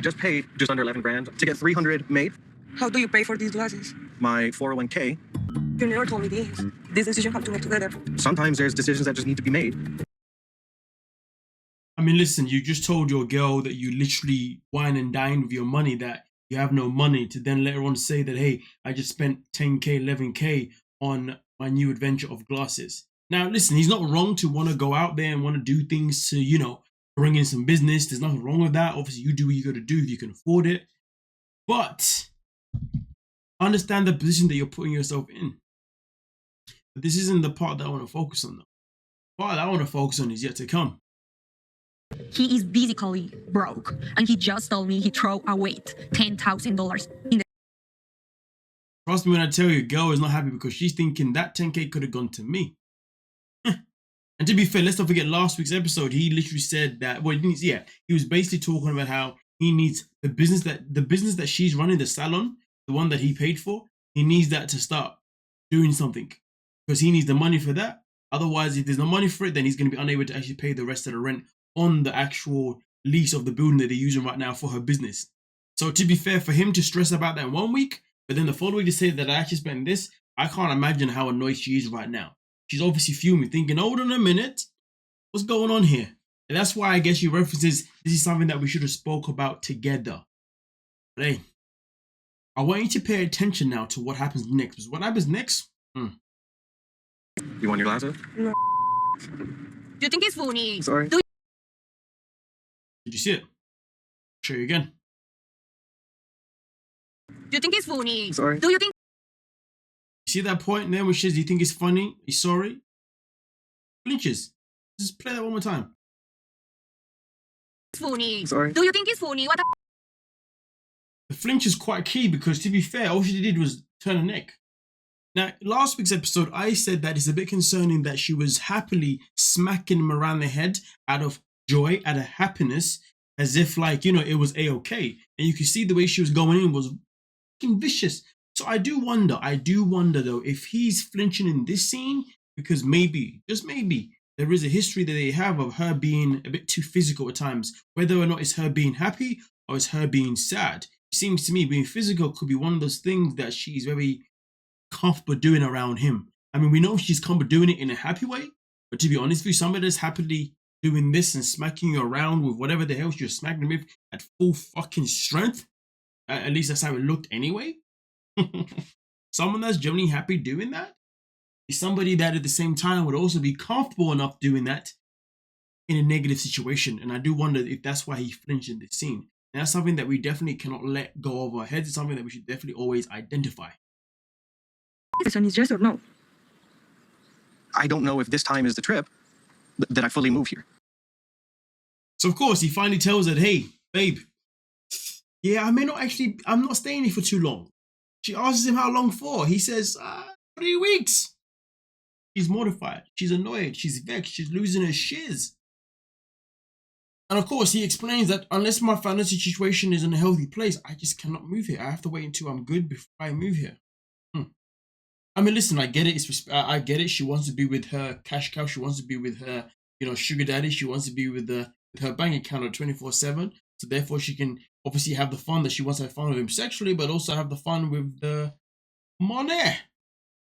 just paid just under 11 grand to get 300 made. How do you pay for these glasses? My 401k. You never told me this. This decision have to make together. Sometimes there's decisions that just need to be made. I mean, listen, you just told your girl that you literally wine and dine with your money, that you have no money, to then later on say that, hey, I just spent 10K, 11K on my new adventure of glasses. Now, listen, he's not wrong to want to go out there and want to do things to, you know, bring in some business. There's nothing wrong with that. Obviously, you do what you got to do if you can afford it. But understand the position that you're putting yourself in. But this isn't the part that I want to focus on, though. The part that I want to focus on is yet to come. He is basically broke, and he just told me he threw away $10,000 in the... Trust me when I tell you, girl is not happy because she's thinking that 10K could have gone to me. And to be fair, let's not forget last week's episode. He literally said that, well, he was basically talking about how he needs the business that she's running, the salon, the one that he paid for. He needs that to start doing something because he needs the money for that. Otherwise, if there's no money for it, then he's going to be unable to actually pay the rest of the rent on the actual lease of the building that they're using right now for her business. So to be fair, for him to stress about that in 1 week, but then the following week to say that I actually spent this, I can't imagine how annoyed she is right now. She's obviously fuming, thinking, hold on a minute, what's going on here? And that's why I guess she references this is something that we should have spoke about together. But hey, I want you to pay attention now to what happens next. Because what happens next? You want your glasses? No. Do you think it's funny? Sorry. Did you see it? Show you again. Do you think it's funny? Sorry. Do you think See that point there where she says, do you think it's funny? He's sorry? Flinches. Just play that one more time. it's funny? Sorry. Do you think it's funny? What The flinch is quite key because, to be fair, all she did was turn her neck. Now, last week's episode, I said that it's a bit concerning that she was happily smacking him around the head out of joy, out of happiness, as if, like, you know, it was A-okay. And you can see the way she was going in was fucking vicious. So I do wonder though, if he's flinching in this scene, because maybe, just maybe, there is a history that they have of her being a bit too physical at times, whether or not it's her being happy or it's her being sad. It seems to me being physical could be one of those things that she's very comfortable doing around him. I mean, we know she's comfortable doing it in a happy way, but to be honest with you, somebody that's happily doing this and smacking you around with whatever the hell you're smacking him with at full fucking strength, at least that's how it looked anyway. Someone that's generally happy doing that is somebody that at the same time would also be comfortable enough doing that in a negative situation. And I do wonder if that's why he flinched in this scene. And that's something that we definitely cannot let go of our heads. It's something that we should definitely always identify. This one is yes or no? I don't know if this time is the trip that I fully move here. So of course he finally tells her, hey, babe, yeah, I'm not staying here for too long. She asks him how long for. He says, 3 weeks. She's mortified. She's annoyed. She's vexed. She's losing her shiz. And of course, he explains that unless my financial situation is in a healthy place, I just cannot move here. I have to wait until I'm good before I move here. I mean, listen, I get it. I get it. She wants to be with her cash cow. She wants to be with her, you know, sugar daddy. She wants to be with her bank account 24/7. So therefore, she can obviously have the fun that she wants to have fun with him sexually, but also have the fun with the money.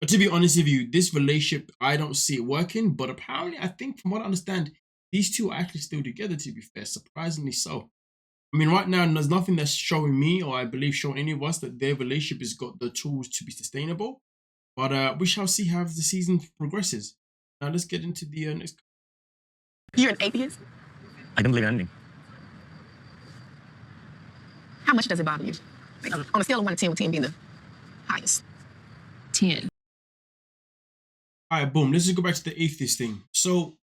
But to be honest with you, this relationship, I don't see it working. But apparently, I think from what I understand, these two are actually still together, to be fair, surprisingly so. I mean, right now, there's nothing that's showing me, or I believe showing any of us, that their relationship has got the tools to be sustainable. But we shall see how the season progresses. Now, let's get into the next. You're an atheist? I don't believe in anything. How much does it bother you? Like, on a scale of 1 to 10, with 10 being the highest. 10? All right, boom. Let's just go back to the atheist thing. So,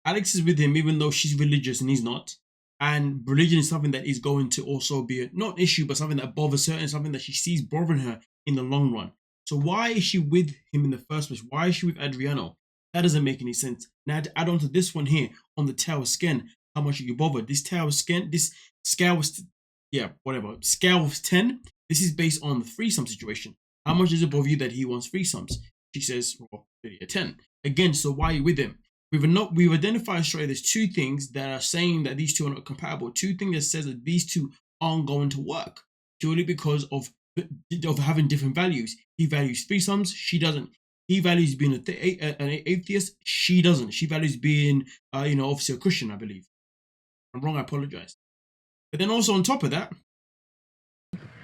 Alex is with him even though she's religious and he's not. And religion is something that is going to also be not an issue, but something that bothers her and something that she sees bothering her in the long run. So why is she with him in the first place? Why is she with Adriano? That doesn't make any sense. Now to add on to this one here on the tower scan, how much are you bothered? This tower scan, this scale was, scale of 10. This is based on the threesome situation. How much does it bother you that he wants threesomes? She says, well, 10. Again, so why are you with him? we've identified straight there's two things that are saying that these two are not compatible. Two things that says that these two aren't going to work purely because of having different values. He values threesomes, she doesn't. He values being an atheist, she doesn't. She values being, obviously a Christian, I believe. If I'm wrong, I apologize. But then also on top of that,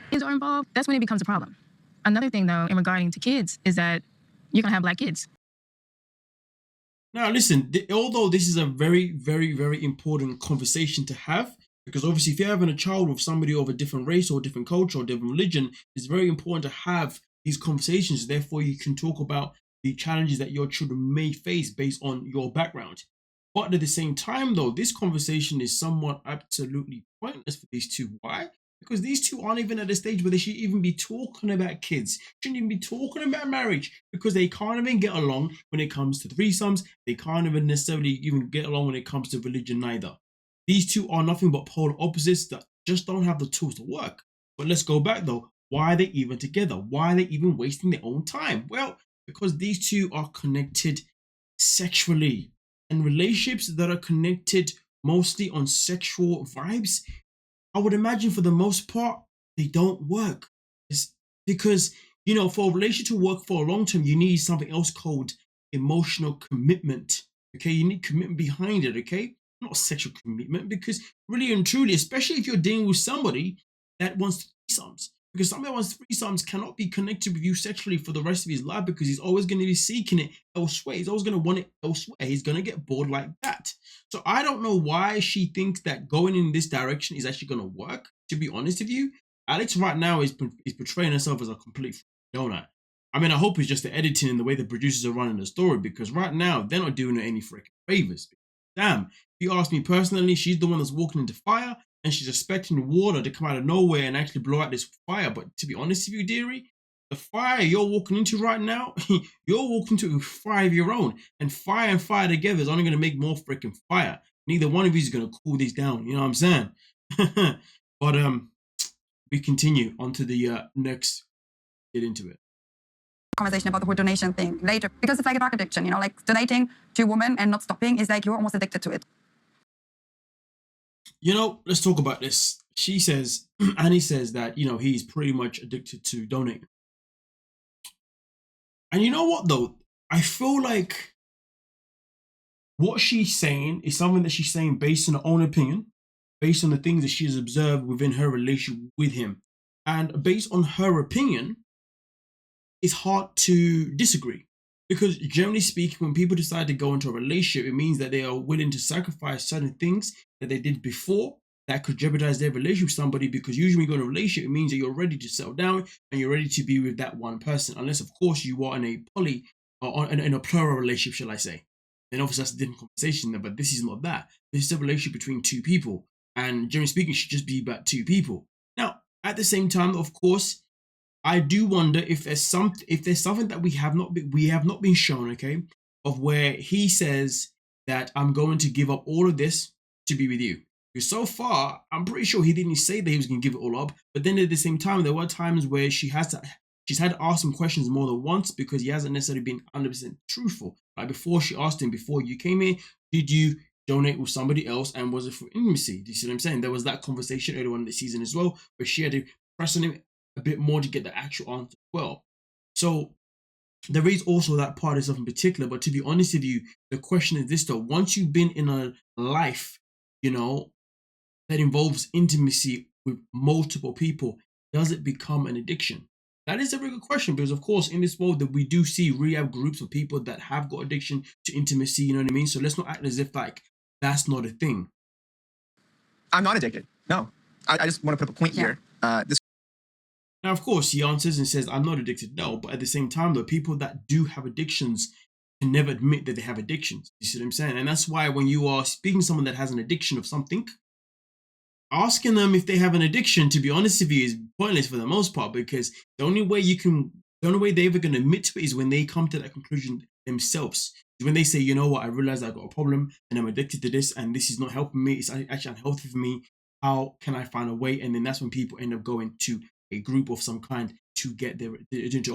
Kids are involved. That's when it becomes a problem. Another thing, though, in regarding to kids, is that you're gonna have black kids. now listen, although this is a very, very, very important conversation to have, because obviously if you're having a child with somebody of a different race or different culture or different religion, it's very important to have these conversations. Therefore, you can talk about the challenges that your children may face based on your background. But at the same time, though, this conversation is somewhat absolutely pointless for these two. Why? Because these two aren't even at the stage where they should even be talking about kids, shouldn't even be talking about marriage, because they can't even get along when it comes to threesomes. They can't even necessarily even get along when it comes to religion neither. These two are nothing but polar opposites that just don't have the tools to work. But let's go back though. Why are they even together? Why are they even wasting their own time? Well, because these two are connected sexually, and relationships that are connected mostly on sexual vibes, I would imagine for the most part, they don't work. It's because, for a relationship to work for a long term, you need something else called emotional commitment. Okay, you need commitment behind it, okay? Not sexual commitment, because really and truly, especially if you're dealing with somebody that wants threesomes, because somebody that wants threesomes cannot be connected with you sexually for the rest of his life, because he's always going to be seeking it elsewhere. He's always going to want it elsewhere. He's going to get bored like that. So I don't know why she thinks that going in this direction is actually going to work. To be honest with you, Alex right now is portraying herself as a complete donut. I mean, I hope it's just the editing and the way the producers are running the story, because right now they're not doing her any freaking favors. Damn, if you ask me personally, she's the one that's walking into fire, and she's expecting water to come out of nowhere and actually blow out this fire. But to be honest with you, dearie, the fire you're walking into right now, you're walking into a fire of your own. And fire together is only going to make more freaking fire. Neither one of you is going to cool these down. You know what I'm saying? But we continue on to the next. Get into it. Conversation about the whole donation thing later, because it's like a drug addiction, like donating to a woman and not stopping is like you're almost addicted to it. Let's talk about this. She says, Annie says that, he's pretty much addicted to donating. And you know what, though? I feel like what she's saying is something that she's saying based on her own opinion, based on the things that she has observed within her relationship with him. And based on her opinion, it's hard to disagree. Because generally speaking, when people decide to go into a relationship, it means that they are willing to sacrifice certain things that they did before that could jeopardize their relationship with somebody. Because usually when you go in a relationship, it means that you're ready to settle down and you're ready to be with that one person. Unless, of course, you are in a poly or in a plural relationship, shall I say. Then obviously that's a different conversation there, but this is not that. This is a relationship between two people. And generally speaking, it should just be about two people. Now, at the same time, of course, I do wonder if there's something that we have not been shown, okay, of where he says that I'm going to give up all of this to be with you. Because so far, I'm pretty sure he didn't say that he was going to give it all up. But then at the same time, there were times where she's had to ask him questions more than once because he hasn't necessarily been 100% truthful. Like before, she asked him, before you came here, did you donate with somebody else, and was it for intimacy? Do you see what I'm saying? There was that conversation earlier on in the season as well, where she had to press on him a bit more to get the actual answer as well. So there is also that part of stuff in particular. But to be honest with you, the question is this though: once you've been in a life, that involves intimacy with multiple people, does it become an addiction? That is a very good question, because of course in this world that we do see rehab groups of people that have got addiction to intimacy, you know what I mean? So let's not act as if like that's not a thing. I'm not addicted. No, I just want to put up a point here. Now, of course, he answers and says, I'm not addicted. No, but at the same time, though, people that do have addictions can never admit that they have addictions. You see what I'm saying? And that's why when you are speaking to someone that has an addiction of something, asking them if they have an addiction, to be honest with you, is pointless for the most part, because the only way they're ever going to admit to it is when they come to that conclusion themselves. When they say, you know what, I realize I've got a problem and I'm addicted to this and this is not helping me, it's actually unhealthy for me. How can I find a way? And then that's when people end up going to a group of some kind to get to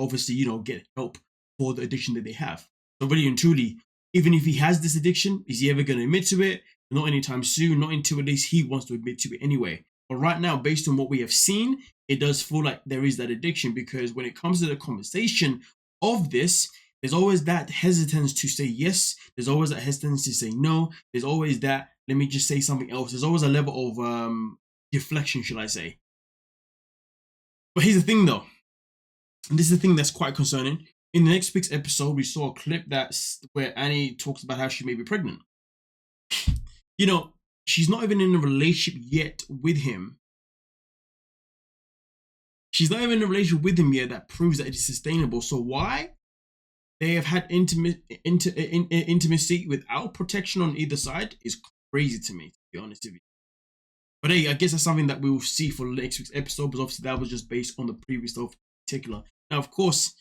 obviously, get help for the addiction that they have. So really and truly, Even if he has this addiction, is he ever going to admit to it? Not anytime soon, not until at least he wants to admit to it anyway. But right now, based on what we have seen, it does feel like there is that addiction, because when it comes to the conversation of this, there's always that hesitance to say yes. There's always that hesitance to say no. There's always that, let me just say something else. There's always a level of deflection, should I say. But here's the thing though, and this is the thing that's quite concerning. In the next week's episode, we saw a clip where Annie talks about how she may be pregnant. You know, she's not even in a relationship yet with him. She's not even in a relationship with him yet that proves that it is sustainable. So why they have had intimacy without protection on either side is crazy to me, to be honest with you. But hey, I guess that's something that we will see for next week's episode, because obviously that was just based on the previous stuff in particular. Now, of course,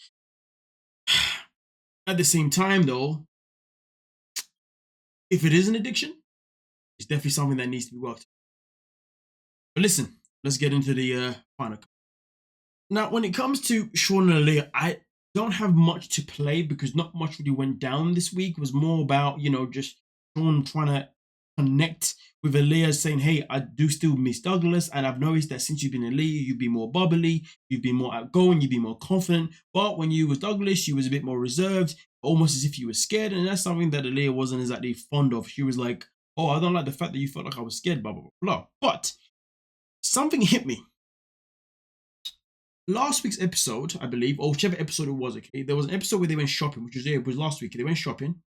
at the same time though, if it is an addiction, it's definitely something that needs to be worked. But listen, let's get into the final. Now, when it comes to Sean and Leah, I don't have much to play because not much really went down this week. It was more about, you know, just Sean trying to connect with Leah, saying, hey, I do still miss Douglas, and I've noticed that since you've been in Leah, you've been more bubbly, you've been more outgoing, you've been more confident, but when you was Douglas, you was a bit more reserved, almost as if you were scared, and that's something that Leah wasn't exactly fond of. She was like, oh, I don't like the fact that you felt like I was scared, blah, blah, blah, blah. But something hit me. Last week's episode, I believe, or whichever episode it was, okay, there was an episode where they went shopping, which was last week. They went shopping.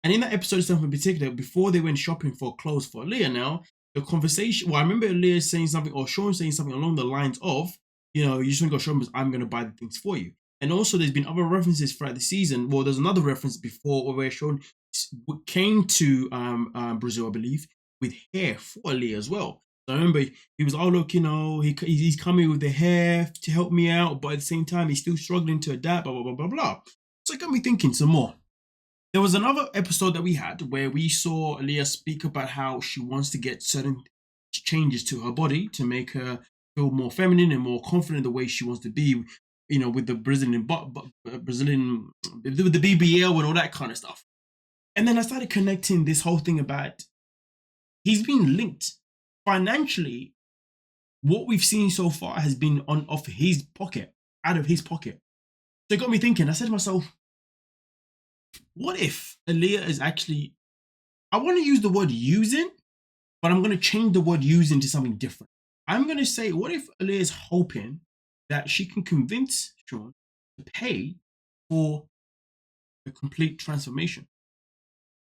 And in that episode itself in particular, before they went shopping for clothes for Leah now, the conversation, well, I remember Leah saying something, or Sean saying something along the lines of, you know, you just want to go shopping because I'm going to buy the things for you. And also there's been other references throughout the season. Well, there's another reference before where Sean came to Brazil, I believe, with hair for Leah as well. So I remember he was, oh, look, you know, he's coming with the hair to help me out, but at the same time, he's still struggling to adapt, blah, blah, blah, blah, blah. So it got me thinking some more. There was another episode that we had where we saw Leah speak about how she wants to get certain changes to her body to make her feel more feminine and more confident the way she wants to be, you know, with the Brazilian, with the BBL and all that kind of stuff. And then I started connecting this whole thing about he's been linked financially. What we've seen so far has been off his pocket, out of his pocket. So it got me thinking. I said to myself, what if Leah is actually, I want to use the word using, but I'm going to change the word using to something different. I'm going to say, what if Leah is hoping that she can convince Sean to pay for a complete transformation?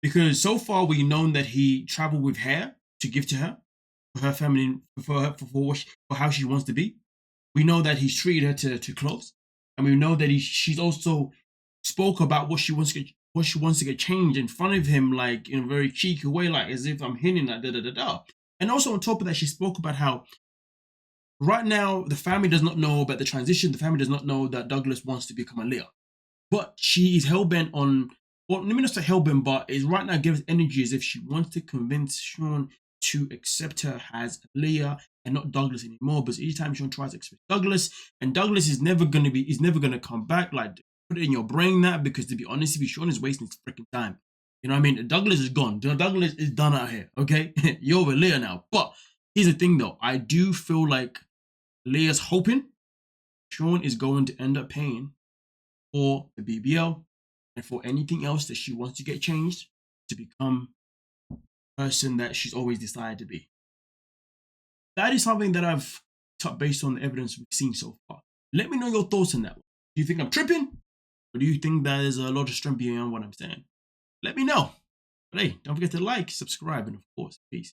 Because so far we've known that he traveled with hair to give to her, for her feminine, for how she wants to be. We know that he's treated her to clothes, and we know that she's also spoke about what she wants to get changed in front of him, like in a very cheeky way, like as if I'm hinting at da. And also on top of that, she spoke about how right now the family does not know about the transition. The family does not know that Douglas wants to become a Leah, but she is hellbent on. Well, let me not say hellbent, but is right now gives energy as if she wants to convince Sean to accept her as Leah and not Douglas anymore. But each time Sean tries to accept Douglas, and Douglas is never gonna come back. Like, put it in your brain that, because to be honest with you, Sean is wasting his freaking time. You know what I mean? Douglas is gone. Douglas is done out here. Okay, you're with Leah now. But here's the thing, though. I do feel like Leah's hoping Sean is going to end up paying for the BBL and for anything else that she wants to get changed to become the person that she's always decided to be. That is something that I've touched based on the evidence we've seen so far. Let me know your thoughts on that. Do you think I'm tripping? Or do you think there's a lot of strength behind what I'm saying? Let me know. But hey, don't forget to like, subscribe, and of course, peace.